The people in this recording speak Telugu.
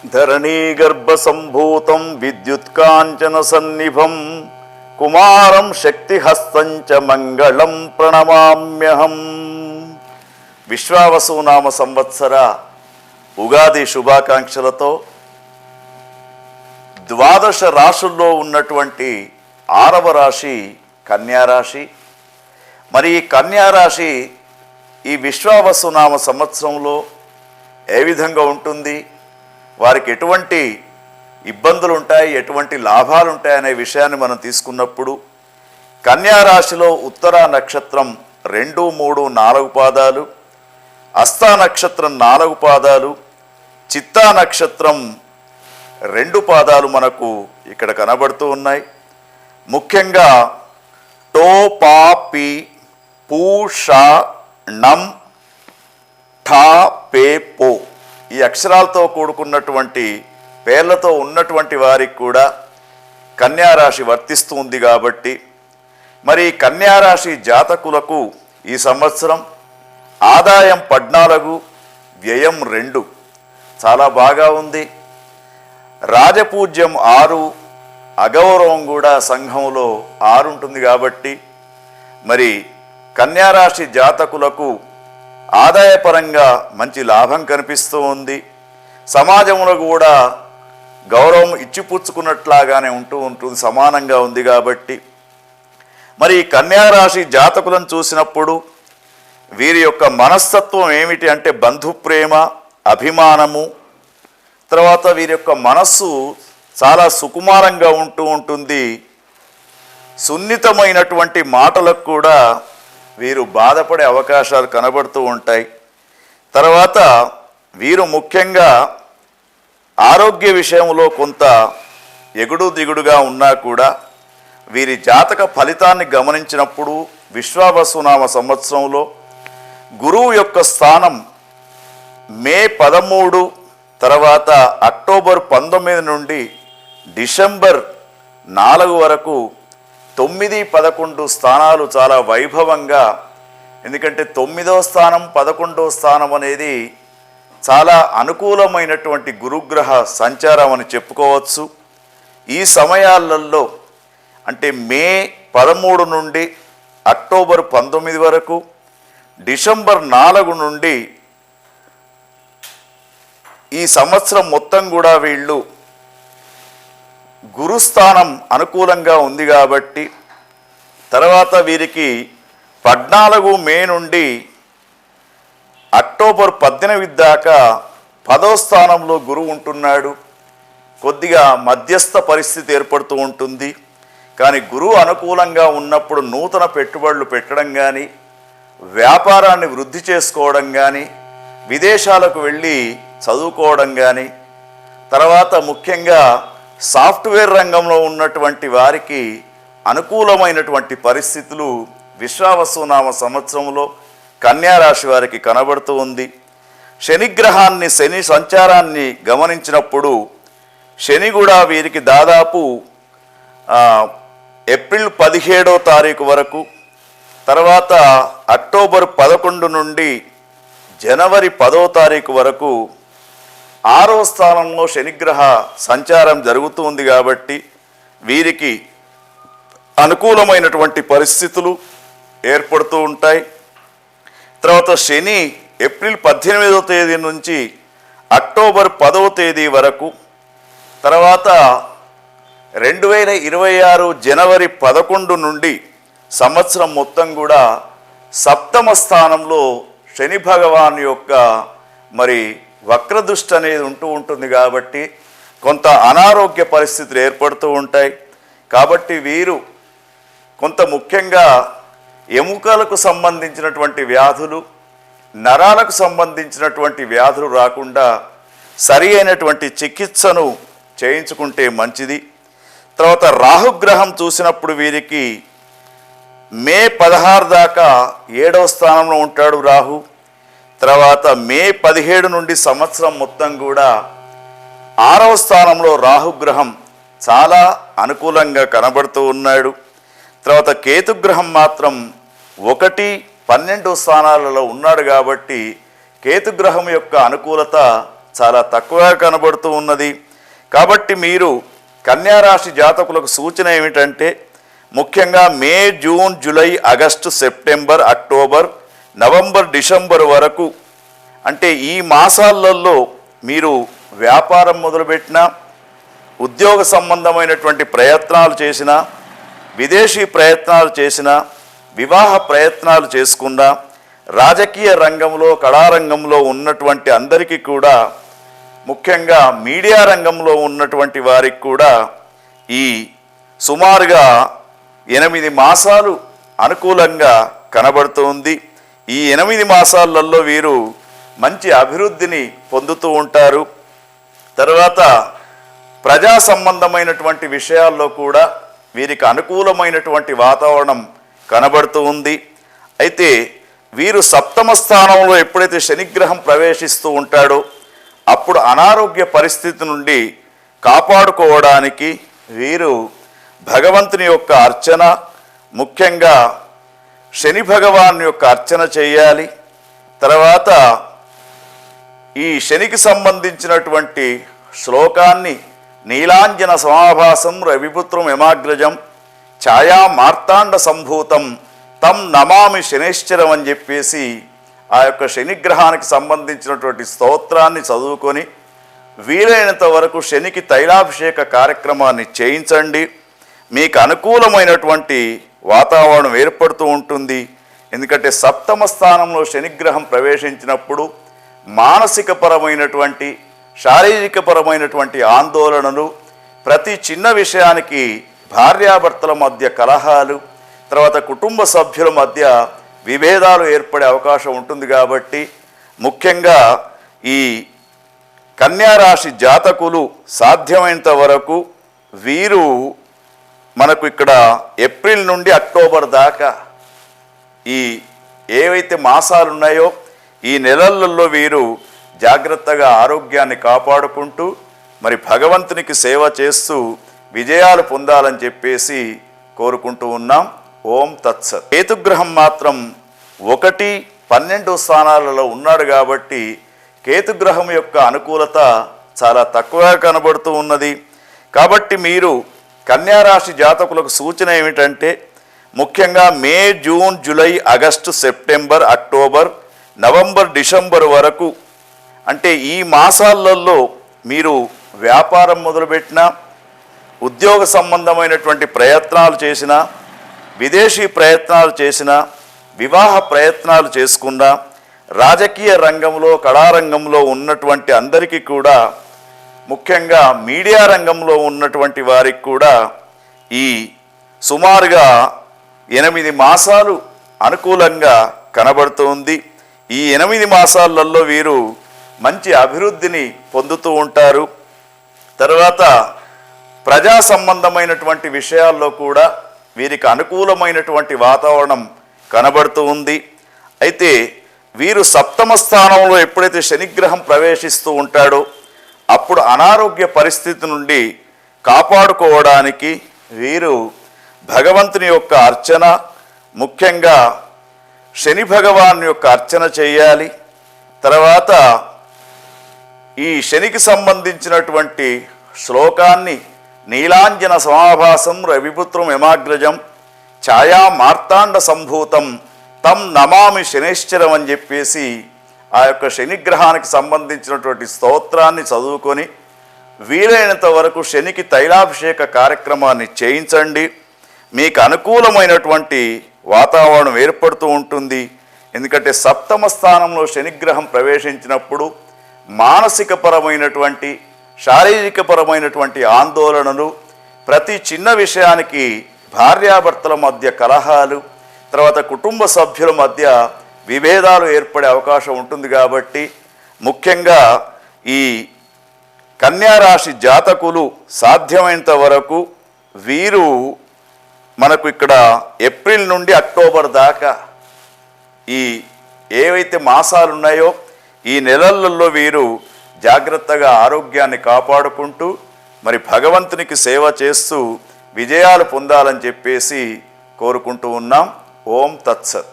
ధరణీగర్భ సంభూతం విద్యుత్కాంచన సన్నిభం కుమారం శక్తిహస్తంచ మంగళం ప్రణమామ్యహం. విశ్వావసునామ సంవత్సర ఉగాది శుభాకాంక్షలతో ద్వాదశ రాశుల్లో ఉన్నటువంటి 6వ రాశి కన్యారాశి. మరి ఈ కన్యారాశి ఈ విశ్వావసునామ సంవత్సరంలో ఏ విధంగా ఉంటుంది, వారికి ఎటువంటి ఇబ్బందులు ఉంటాయి, ఎటువంటి లాభాలు ఉంటాయనే విషయాన్ని మనం తీసుకున్నప్పుడు కన్యారాశిలో ఉత్తర నక్షత్రం 2, 3, 4 పాదాలు, హస్త నక్షత్రం 4 పాదాలు, చిత్తా నక్షత్రం 2 పాదాలు మనకు ఇక్కడ కనబడుతూ ఉన్నాయి. ముఖ్యంగా టో పా పి పూ షా ణం ఠా పే పో ఈ అక్షరాలతో కూడుకున్నటువంటి పేర్లతో ఉన్నటువంటి వారికి కూడా కన్యారాశి వర్తిస్తుంది. కాబట్టి మరి కన్యారాశి జాతకులకు ఈ సంవత్సరం ఆదాయం 14, వ్యయం 2 చాలా బాగా ఉంది. రాజపూజ్యం 6, అగౌరవం కూడా సంఘంలో 6 ఉంటుంది. కాబట్టి మరి కన్యారాశి జాతకులకు ఆదాయపరంగా మంచి లాభం కనిపిస్తూ ఉంది. సమాజంలో కూడా గౌరవం ఇచ్చిపుచ్చుకున్నట్లాగానే ఉంటుంది, సమానంగా ఉంది. కాబట్టి మరి కన్యారాశి జాతకులను చూసినప్పుడు వీరి యొక్క మనస్తత్వం ఏమిటి అంటే బంధుప్రేమ, అభిమానము, తర్వాత వీరి యొక్క మనస్సు చాలా సుకుమారంగా ఉంటుంది. సున్నితమైనటువంటి మాటలకు కూడా వీరు బాధపడే అవకాశాలు కనబడుతూ ఉంటాయి. తర్వాత వీరు ముఖ్యంగా ఆరోగ్య విషయంలో కొంత ఎగుడు దిగుడుగా ఉన్నా కూడా వీరి జాతక ఫలితాన్ని గమనించినప్పుడు విశ్వావసునామ సంవత్సరంలో గురువు యొక్క స్థానం మే 13 తర్వాత అక్టోబర్ 19 నుండి డిసెంబర్ 4 వరకు 9, 11 స్థానాలు చాలా వైభవంగా, ఎందుకంటే 9వ స్థానం 11వ స్థానం అనేది చాలా అనుకూలమైనటువంటి గురుగ్రహ సంచారం అని చెప్పుకోవచ్చు. ఈ సమయాలలో అంటే మే 13 నుండి అక్టోబర్ 19 వరకు, డిసెంబర్ 4 నుండి ఈ సంవత్సరం మొత్తం కూడా వీళ్ళు గురుస్థానం అనుకూలంగా ఉంది. కాబట్టి తర్వాత వీరికి 14 మే నుండి అక్టోబర్ 18 దాకా 10వ స్థానంలో గురువు ఉంటున్నాడు. కొద్దిగా మధ్యస్థ పరిస్థితి ఏర్పడుతూ ఉంటుంది. కానీ గురువు అనుకూలంగా ఉన్నప్పుడు నూతన పెట్టుబడులు పెట్టడం కానీ, వ్యాపారాన్ని వృద్ధి చేసుకోవడం కానీ, విదేశాలకు వెళ్ళి చదువుకోవడం కానీ, తర్వాత ముఖ్యంగా సాఫ్ట్వేర్ రంగంలో ఉన్నటువంటి వారికి అనుకూలమైనటువంటి పరిస్థితులు విశ్వావసునామ సంవత్సరంలో కన్యారాశి వారికి కనబడుతూ ఉంది. శని సంచారాన్ని గమనించినప్పుడు శని కూడా వీరికి దాదాపు ఏప్రిల్ 17వ తారీఖు వరకు, తర్వాత అక్టోబర్ 11 నుండి జనవరి 10వ తారీఖు వరకు 6వ స్థానంలో శనిగ్రహ సంచారం జరుగుతుంది. కాబట్టి వీరికి అనుకూలమైనటువంటి పరిస్థితులు ఏర్పడుతూ ఉంటాయి. తర్వాత శని ఏప్రిల్ 18వ తేదీ నుంచి అక్టోబర్ 10వ తేదీ వరకు, తర్వాత 2026 జనవరి 11 నుండి సంవత్సరం మొత్తం కూడా 7వ స్థానంలో శని భగవాన్ యొక్క మరి వక్రదృష్టి అనేది ఉంటుంది. కాబట్టి కొంత అనారోగ్య పరిస్థితులు ఏర్పడుతూ ఉంటాయి. కాబట్టి వీరు కొంత ముఖ్యంగా ఎముకలకు సంబంధించినటువంటి వ్యాధులు, నరాలకు సంబంధించినటువంటి వ్యాధులు రాకుండా సరి అయినటువంటి చికిత్సను చేయించుకుంటే మంచిది. తర్వాత రాహుగ్రహం చూసినప్పుడు వీరికి మే 16 దాకా 7వ స్థానంలో ఉంటాడు రాహు. తర్వాత మే 17 నుండి సంవత్సరం మొత్తం కూడా 6వ స్థానంలో రాహుగ్రహం చాలా అనుకూలంగా కనబడుతూ ఉన్నాడు. తర్వాత కేతుగ్రహం మాత్రం 1, 12 స్థానాలలో ఉన్నాడు. కాబట్టి కేతుగ్రహం యొక్క అనుకూలత చాలా తక్కువగా కనబడుతూ ఉన్నది. కాబట్టి మీరు కన్యా రాశి జాతకులకు సూచన ఏమిటంటే ముఖ్యంగా May, June, July, August, September, October, November, December వరకు అంటే ఈ మాసాలలో మీరు వ్యాపారం మొదలుపెట్టినా, ఉద్యోగ సంబంధమైనటువంటి ప్రయత్నాలు చేసినా, విదేశీ ప్రయత్నాలు చేసినా, వివాహ ప్రయత్నాలు చేసుకున్నా, రాజకీయ రంగంలో కళారంగంలో ఉన్నటువంటి అందరికీ కూడా, ముఖ్యంగా మీడియా రంగంలో ఉన్నటువంటి వారికి కూడా ఈ సుమారుగా 8 మాసాలు అనుకూలంగా కనబడుతుంది. ఈ 8 మాసాలలో వీరు మంచి అభివృద్ధిని పొందుతూ ఉంటారు. తర్వాత ప్రజా సంబంధమైనటువంటి విషయాల్లో కూడా వీరికి అనుకూలమైనటువంటి వాతావరణం కనబడుతూ ఉంది. అయితే వీరు సప్తమ స్థానంలో ఎప్పుడైతే శనిగ్రహం ప్రవేశిస్తూ ఉంటాడో అప్పుడు అనారోగ్య పరిస్థితి నుండి కాపాడుకోవడానికి వీరు భగవంతుని యొక్క అర్చన, ముఖ్యంగా శని భగవాన్ యొక్క అర్చన చేయాలి. తర్వాత ఈ శనికి సంబంధించినటువంటి శ్లోకాన్ని నీలాంజన సమాభాసం రవిపుత్రం యమాగ్రజం ఛాయా మార్తాండ సంభూతం తం నమామి శనేశ్వరం అని చెప్పేసి ఆ యొక్క శనిగ్రహానికి సంబంధించినటువంటి స్తోత్రాన్ని చదువుకొని వీలైనంత వరకు శనికి తైలాభిషేక కార్యక్రమాన్ని చేయించండి. మీకు అనుకూలమైనటువంటి వాతావరణం ఏర్పడుతూ ఉంటుంది. ఎందుకంటే సప్తమ స్థానంలో శనిగ్రహం ప్రవేశించినప్పుడు మానసికపరమైనటువంటి శారీరకపరమైనటువంటి ఆందోళనలు, ప్రతి చిన్న విషయానికి భార్యాభర్తల మధ్య కలహాలు, తర్వాత కుటుంబ సభ్యుల మధ్య విభేదాలు ఏర్పడే అవకాశం ఉంటుంది. కాబట్టి ముఖ్యంగా ఈ కన్యా రాశి జాతకులు సాధ్యమైనంత వరకు వీరు మనకు ఇక్కడ ఏప్రిల్ నుండి అక్టోబర్ దాకా ఈ ఏవైతే మాసాలు ఉన్నాయో ఈ నెలలలో వీరు జాగ్రత్తగా ఆరోగ్యాన్ని కాపాడుకుంటూ మరి భగవంతునికి సేవ చేస్తూ విజయాలు పొందాలని చెప్పేసి కోరుకుంటూ ఉన్నాం. ఓం తత్సత్. కేతుగ్రహం మాత్రం 1, 12 స్థానాలలో ఉన్నాడు కాబట్టి కేతుగ్రహం యొక్క అనుకూలత చాలా తక్కువగా కనబడుతూ ఉన్నది. కాబట్టి మీరు కన్యా రాశి జాతకులకు సూచన ఏమిటంటే ముఖ్యంగా May, June, July, August, September, October, November, December వరకు అంటే ఈ మాసాలలో మీరు వ్యాపారం మొదలుపెట్టినా, ఉద్యోగ సంబంధమైనటువంటి ప్రయత్నాలు చేసినా, విదేశీ ప్రయత్నాలు చేసినా, వివాహ ప్రయత్నాలు చేసుకున్నా, రాజకీయ రంగంలో కళారంగంలో ఉన్నటువంటి అందరికీ కూడా, ముఖ్యంగా మీడియా రంగంలో ఉన్నటువంటి వారికి కూడా ఈ సుమారుగా 8 మాసాలు అనుకూలంగా కనబడుతుంది. ఈ 8 మాసాలలో వీరు మంచి అభివృద్ధిని పొందుతూ ఉంటారు. తర్వాత ప్రజా సంబంధమైనటువంటి విషయాల్లో కూడా వీరికి అనుకూలమైనటువంటి వాతావరణం కనబడుతూ ఉంది. అయితే వీరు సప్తమ స్థానంలో ఎప్పుడైతే శనిగ్రహం ప్రవేశిస్తూ ఉంటాడో అప్పుడు అనారోగ్య పరిస్థితి నుండి కాపాడుకోవడానికి వీరు భగవంతుని యొక్క అర్చన, ముఖ్యంగా శని భగవాన్ యొక్క అర్చన చేయాలి. తర్వాత ఈ శనికి సంబంధించినటువంటి శ్లోకాన్ని నీలాంజన సమాభాసం రవిపుత్రం యమాగ్రజం ఛాయా మార్తాండ సంభూతం తం నమామి శనేశ్వరం అని చెప్పేసి ఆ యొక్క శనిగ్రహానికి సంబంధించినటువంటి స్తోత్రాన్ని చదువుకొని వీలైనంత వరకు శనికి తైలాభిషేక కార్యక్రమాన్ని చేయించండి. మీకు అనుకూలమైనటువంటి వాతావరణం ఏర్పడుతూ ఉంటుంది. ఎందుకంటే సప్తమ స్థానంలో శనిగ్రహం ప్రవేశించినప్పుడు మానసికపరమైనటువంటి శారీరకపరమైనటువంటి ఆందోళనలు, ప్రతి చిన్న విషయానికి భార్యాభర్తల మధ్య కలహాలు, తర్వాత కుటుంబ సభ్యుల మధ్య విభేదాలు ఏర్పడే అవకాశం ఉంటుంది. కాబట్టి ముఖ్యంగా ఈ కన్యా రాశి జాతకులు సాధ్యమైనంత వరకు వీరు మనకు ఇక్కడ ఏప్రిల్ నుండి అక్టోబర్ దాకా ఈ ఏవైతే మాసాలు ఉన్నాయో ఈ నెలలలో వీరు జాగ్రత్తగా ఆరోగ్యాన్ని కాపాడుకుంటూ మరి భగవంతునికి సేవ చేస్తూ విజయాలు పొందాలని చెప్పేసి కోరుకుంటూ ఉన్నాం. ఓం తత్సత్.